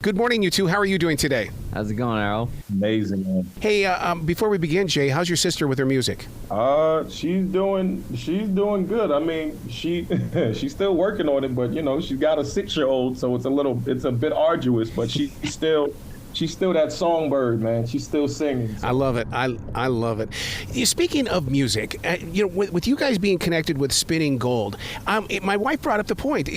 Good morning, you two. How are you doing today? How's it going, Errol? Amazing, man. Hey, before we begin, Jay, how's your sister with her music? She's doing good. I mean, she's still working on it, but she's got a 6-year-old, so it's a bit arduous, but she's still that songbird, man. She's still singing. So. I love it. I love it. Speaking of music, with you guys being connected with Spinning Gold, my wife brought up the point.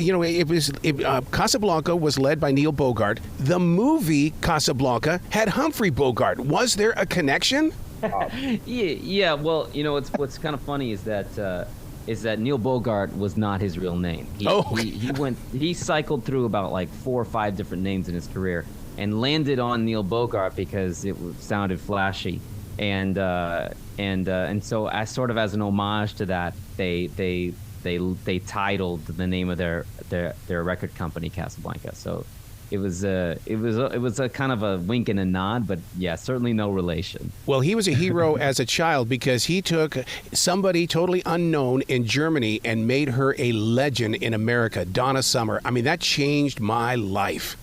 Casablanca was led by Neil Bogart. The movie Casablanca had Humphrey Bogart. Was there a connection? Yeah. Well, what's kind of funny is that Neil Bogart was not his real name. He cycled through about like 4 or 5 different names in his career. And landed on Neil Bogart because it sounded flashy, and so as sort of as an homage to that, they titled the name of their record company Casablanca. So it was a kind of a wink and a nod, but yeah, certainly no relation. Well, he was a hero as a child because he took somebody totally unknown in Germany and made her a legend in America. Donna Summer. I mean, that changed my life.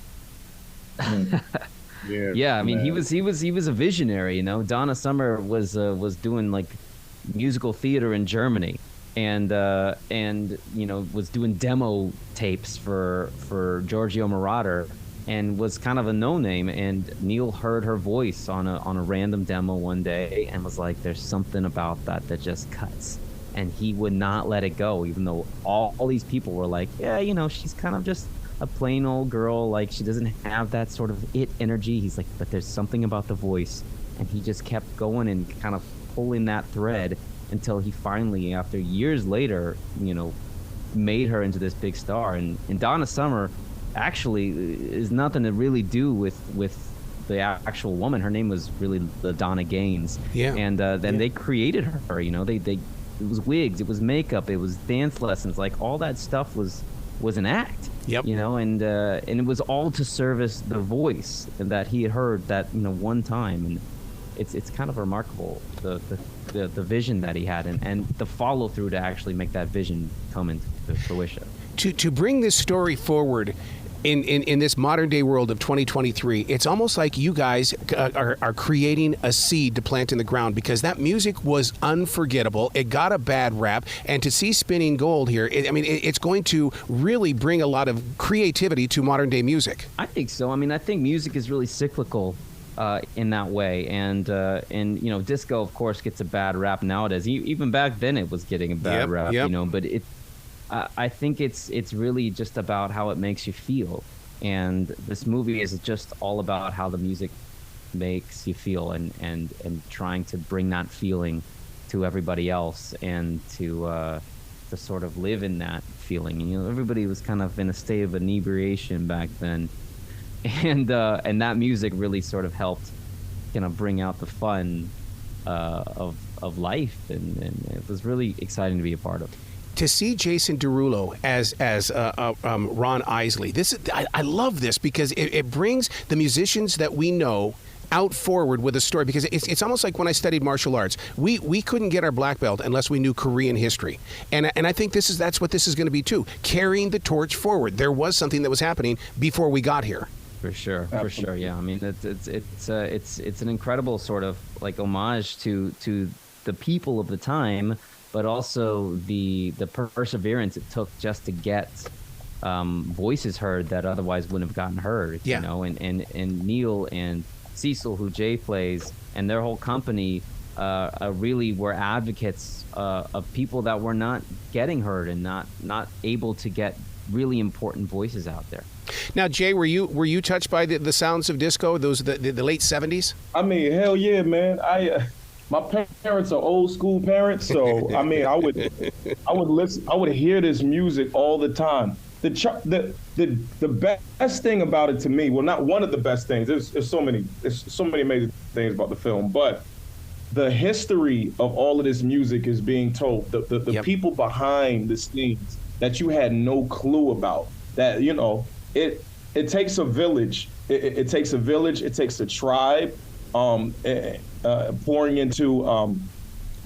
Yeah, I mean, he was a visionary, Donna Summer was doing like musical theater in Germany, and was doing demo tapes for Giorgio Moroder, and was kind of a no-name. And Neil heard her voice on a random demo one day and was like, "There's something about that just cuts," and he would not let it go, even though all these people were like, "Yeah, she's kind of just a plain old girl, like she doesn't have that sort of it energy." He's like, "But there's something about the voice," and he just kept going and kind of pulling that thread until he finally, after years later, made her into this big star. And Donna Summer actually is nothing to really do with the actual woman. Her name was really Donna Gaines. Yeah. And then they created her. It was wigs, it was makeup, it was dance lessons, like all that stuff was an act. Yep. And it was all to service the voice that he had heard that one time, and it's kind of remarkable the vision that he had and the follow through to actually make that vision come into fruition. To bring this story forward in this modern day world of 2023, it's almost like you guys are creating a seed to plant in the ground, because that music was unforgettable. It got a bad rap, and to see Spinning Gold here, it's going to really bring a lot of creativity to modern day music. I think so. I think music is really cyclical in that way, and disco, of course, gets a bad rap nowadays. Even back then, it was getting a bad rap. But it. I think it's really just about how it makes you feel, and this movie is just all about how the music makes you feel, and trying to bring that feeling to everybody else, and to sort of live in that feeling. Everybody was kind of in a state of inebriation back then, and that music really sort of helped bring out the fun of life, and it was really exciting to be a part of. To see Jason Derulo as Ron Isley, I love this because it brings the musicians that we know out forward with a story, because it's almost like when I studied martial arts, we couldn't get our black belt unless we knew Korean history, and I think that's what this is going to be too, carrying the torch forward. There was something that was happening before we got here. For sure, yeah. It's an incredible sort of like homage to the people of the time, but also the perseverance it took just to get voices heard that otherwise wouldn't have gotten heard. Yeah. And Neil and Cecil, who Jay plays, and their whole company really were advocates of people that were not getting heard and not able to get really important voices out there. Now, Jay, were you touched by the sounds of disco, the late 70s? Hell yeah, man. My parents are old school parents, so I would listen. I would hear this music all the time. The best thing about it to me, well, not one of the best things. There's so many amazing things about the film, but the history of all of this music is being told. The people behind the scenes that you had no clue about. That it takes a village. It takes a village. It takes a tribe. Pouring into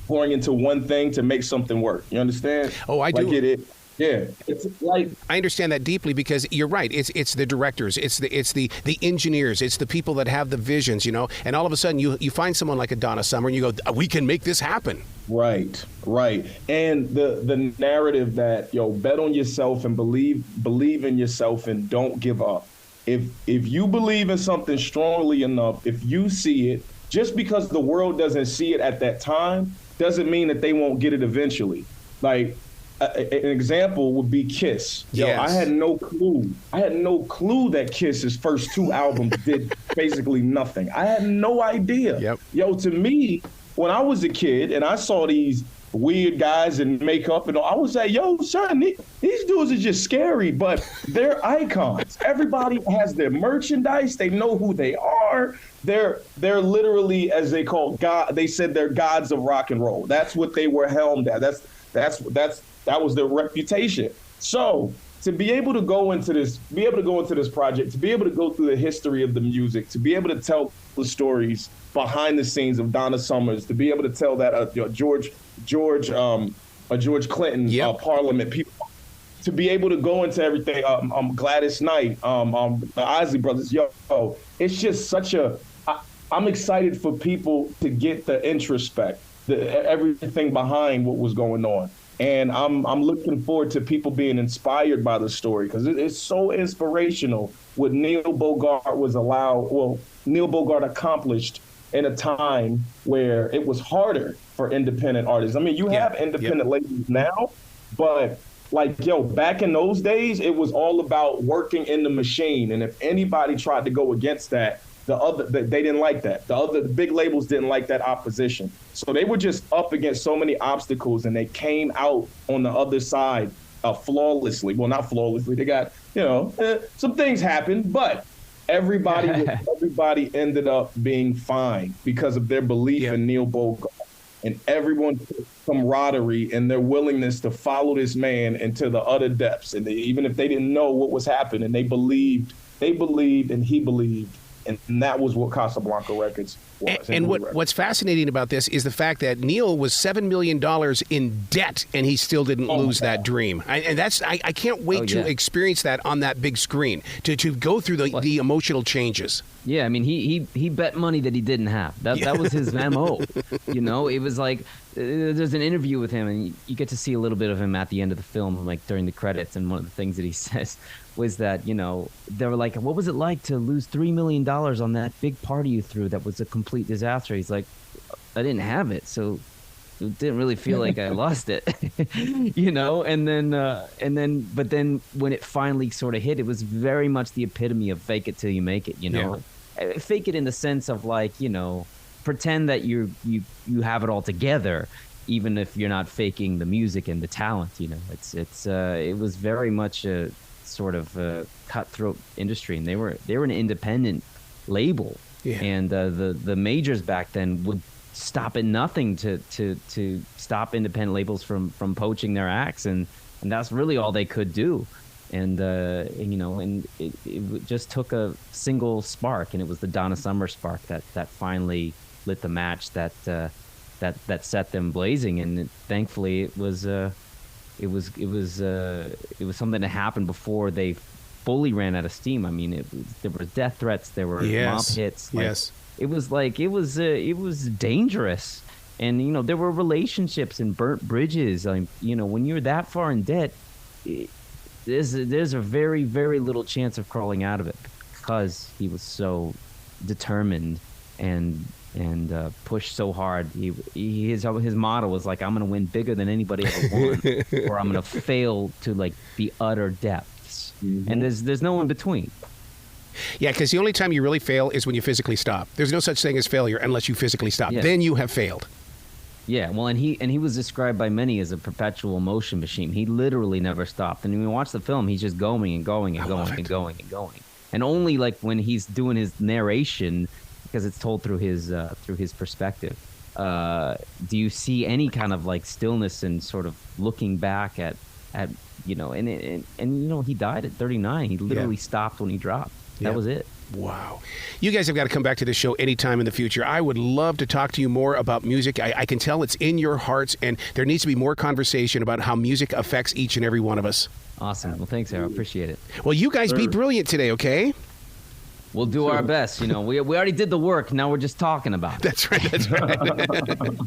one thing to make something work. You understand? Oh, I do. Yeah, it's like I understand that deeply because you're right. It's the directors, it's the engineers, it's the people that have the visions, and all of a sudden you find someone like a Donna Summer and you go, we can make this happen. right. And the narrative that, bet on yourself and believe in yourself and don't give up. If you believe in something strongly enough, if you see it, just because the world doesn't see it at that time, doesn't mean that they won't get it eventually. Like, an example would be Kiss. Yes. I had no clue. That Kiss's first 2 albums did basically nothing. I had no idea. Yep. To me, when I was a kid and I saw these weird guys in makeup and all, I was like, son, these dudes are just scary, but they're icons. Everybody has their merchandise. They know who they are. They're literally, as they call God, they said they're gods of rock and roll. That's what they were helmed at. That was their reputation. So to be able to go into this project, to be able to go through the history of the music, to be able to tell the stories behind the scenes of Donna Summers, to be able to tell that George Clinton Parliament people, to be able to go into everything, Gladys Knight, the Isley Brothers, it's just such a. I'm excited for people to get the introspect, everything behind what was going on. And I'm looking forward to people being inspired by the story because it's so inspirational what Neil Bogart accomplished in a time where it was harder for independent artists. I mean, you have independent labels now, but back in those days, it was all about working in the machine. And if anybody tried to go against that, they didn't like that. The big labels didn't like that opposition. So they were just up against so many obstacles, and they came out on the other side flawlessly. Well, not flawlessly. They got, some things happened, but everybody ended up being fine because of their belief in Neil Bogart and everyone's camaraderie and their willingness to follow this man into the utter depths. And even if they didn't know what was happening, they believed and he believed. And that was what Casablanca Records was. And what's fascinating about this is the fact that Neil was $7 million in debt, and he still didn't lose that dream. I can't wait to experience that on that big screen, to go through the emotional changes. Yeah, I mean, he bet money that he didn't have. That was his MO. It was like there's an interview with him, and you get to see a little bit of him at the end of the film, like during the credits. And one of the things that he says was that, they were like, what was it like to lose $3 million on that big party you threw that was a complete disaster? He's like, I didn't have it, so it didn't really feel like I lost it, but then when it finally sort of hit, it was very much the epitome of fake it till you make it, Fake it in the sense of pretend that you have it all together, even if you're not faking the music and the talent, it was very much a sort of cutthroat industry, and they were an independent label, and the majors back then would stop at nothing to stop independent labels from poaching their acts, and that's really all they could do. And it just took a single spark, and it was the Donna Summer spark that finally lit the match that set them blazing. And thankfully, it was something that happened before they fully ran out of steam. I mean, there were death threats, there were mob hits. It was dangerous, and there were relationships and burnt bridges. When you're that far in debt, there's a very, very little chance of crawling out of it, because he was so determined and pushed so hard. His motto was like, I'm going to win bigger than anybody ever won, or I'm going to fail to the utter depths. Mm-hmm. And there's no in between. Yeah, because the only time you really fail is when you physically stop. There's no such thing as failure unless you physically stop. Yeah. Then you have failed. Yeah, well, and he was described by many as a perpetual motion machine. He literally never stopped. And when you watch the film, he's just going and going and going and going and going. And only when he's doing his narration, because it's told through his perspective, do you see any kind of stillness and sort of looking back at he died at 39. He literally stopped when he dropped. That was it. Wow. You guys have got to come back to the show anytime in the future. I would love to talk to you more about music. I can tell it's in your hearts, and there needs to be more conversation about how music affects each and every one of us. Awesome. Well, thanks, Pharoah. Appreciate it. Well, you guys be brilliant today, okay? We'll do our best. We already did the work. Now we're just talking about it. That's right. That's right.